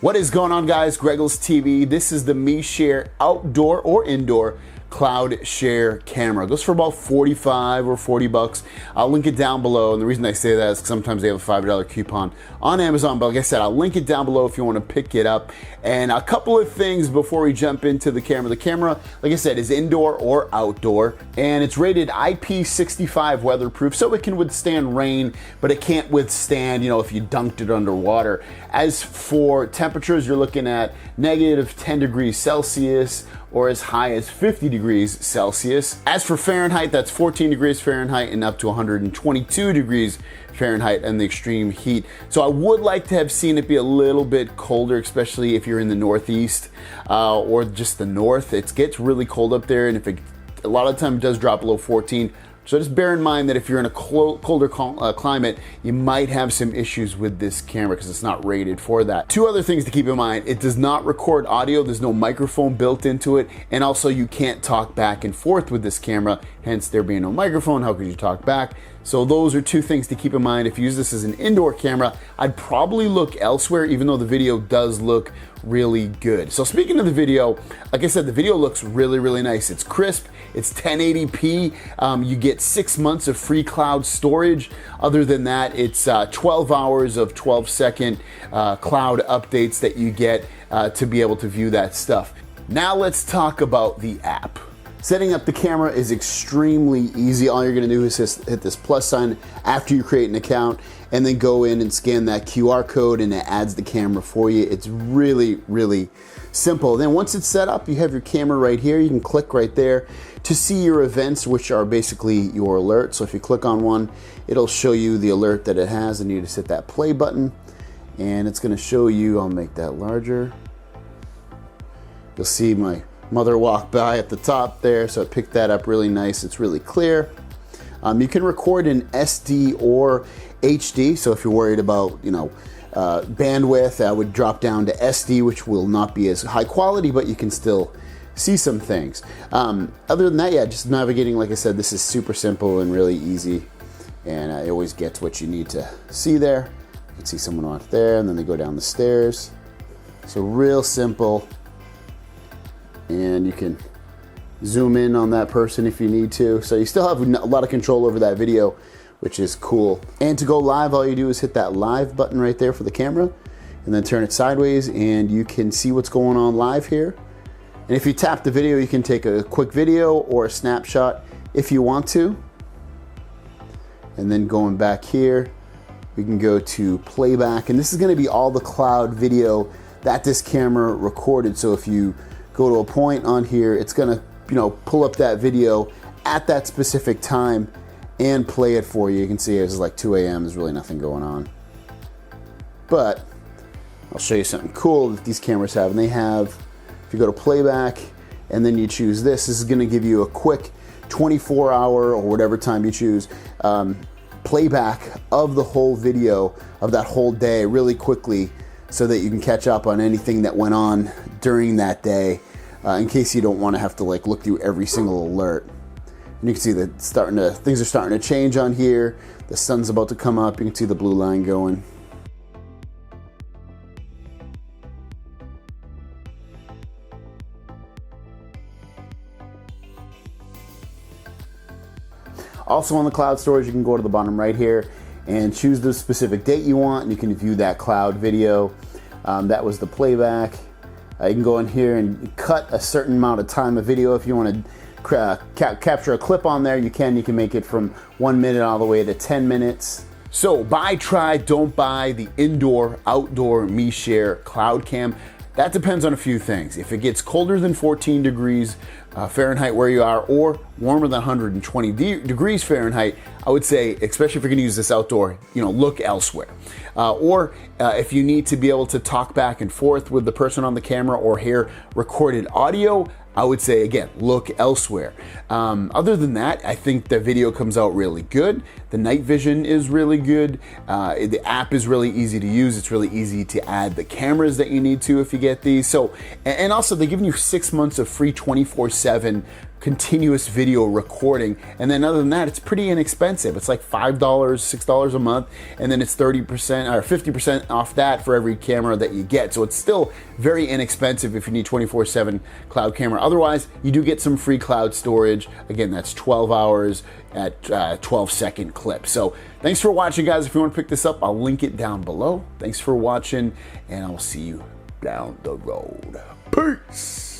What is going on, guys? GregglesTV. This is the meShare outdoor or indoor cloud share camera. It goes for about 45 or 40 bucks. I'll link it down below, and the reason I say that is because sometimes they have a $5 coupon on Amazon, but like I said, I'll link it down below if you want to pick it up. And a couple of things before we jump into the camera. The camera, like I said, is indoor or outdoor, and it's rated IP65 weatherproof, so it can withstand rain, but it can't withstand, if you dunked it underwater. As for temperatures, you're looking at negative 10 degrees Celsius or as high as 50 degrees Celsius. As for Fahrenheit, that's 14 degrees Fahrenheit and up to 122 degrees Fahrenheit in the extreme heat. So I would like to have seen it be a little bit colder, especially if you're in the Northeast or just the North. It gets really cold up there, and a lot of the time it does drop below 14. So just bear in mind that if you're in a colder climate, you might have some issues with this camera because it's not rated for that. Two other things to keep in mind: it does not record audio, there's no microphone built into it, and also you can't talk back and forth with this camera, hence there being no microphone. How could you talk back? So those are two things to keep in mind. If you use this as an indoor camera, I'd probably look elsewhere, even though the video does look really good. So speaking of the video, like I said, the video looks really, really nice. It's crisp, it's 1080p, you get 6 months of free cloud storage. Other than that, it's 12 hours of 12-second cloud updates that you get to be able to view that stuff. Now let's talk about the app. Setting up the camera is extremely easy. All you're gonna do is just hit this plus sign after you create an account and then go in and scan that QR code and it adds the camera for you. It's really, really simple. Then once it's set up, you have your camera right here. You can click right there to see your events, which are basically your alerts. So if you click on one, it'll show you the alert that it has, and you just hit that play button and it's gonna show you. I'll make that larger. You'll see my mother walked by at the top there, so it picked that up really nice. It's really clear. You can record in SD or HD, so if you're worried about bandwidth, I would drop down to SD, which will not be as high quality, but you can still see some things. Other than that, yeah, just navigating, like I said, this is super simple and really easy, and it always gets what you need to see there. You can see someone out there, and then they go down the stairs. So real simple. And you can zoom in on that person if you need to. So you still have a lot of control over that video, which is cool. And to go live, all you do is hit that live button right there for the camera and then turn it sideways, and you can see what's going on live here. And if you tap the video, you can take a quick video or a snapshot if you want to. And then going back here, we can go to playback, and this is gonna be all the cloud video that this camera recorded. So if you go to a point on here, it's gonna pull up that video at that specific time and play it for you. You can see it's like 2 a.m. There's really nothing going on. But I'll show you something cool that these cameras have. And they have, if you go to playback and then you choose this is gonna give you a quick 24-hour or whatever time you choose playback of the whole video of that whole day really quickly, so that you can catch up on anything that went on during that day, in case you don't want to have to look through every single alert. And you can see that things are starting to change on here. The sun's about to come up. You can see the blue line going. Also on the cloud storage, you can go to the bottom right here and choose the specific date you want, and you can view that cloud video. That was the playback. You can go in here and cut a certain amount of time of video. If you want to capture a clip on there, you can. You can make it from 1 minute all the way to 10 minutes. So buy, try, don't buy the indoor, outdoor meShare cloud cam. That depends on a few things. If it gets colder than 14 degrees Fahrenheit where you are, or warmer than 120 degrees Fahrenheit, I would say, especially if you're gonna use this outdoor, look elsewhere. Or if you need to be able to talk back and forth with the person on the camera or hear recorded audio, I would say, again, look elsewhere. Other than that, I think the video comes out really good. The night vision is really good. The app is really easy to use. It's really easy to add the cameras that you need to if you get these. So, and also they're giving you 6 months of free 24/7 continuous video recording. And then other than that, it's pretty inexpensive. It's like $5, $6 a month, and then it's 30% or 50% off that for every camera that you get. So it's still very inexpensive if you need 24/7 cloud camera. Otherwise, you do get some free cloud storage. Again, that's 12 hours at 12-second clip. So thanks for watching, guys. If you want to pick this up, I'll link it down below. Thanks for watching, and I'll see you down the road. Peace.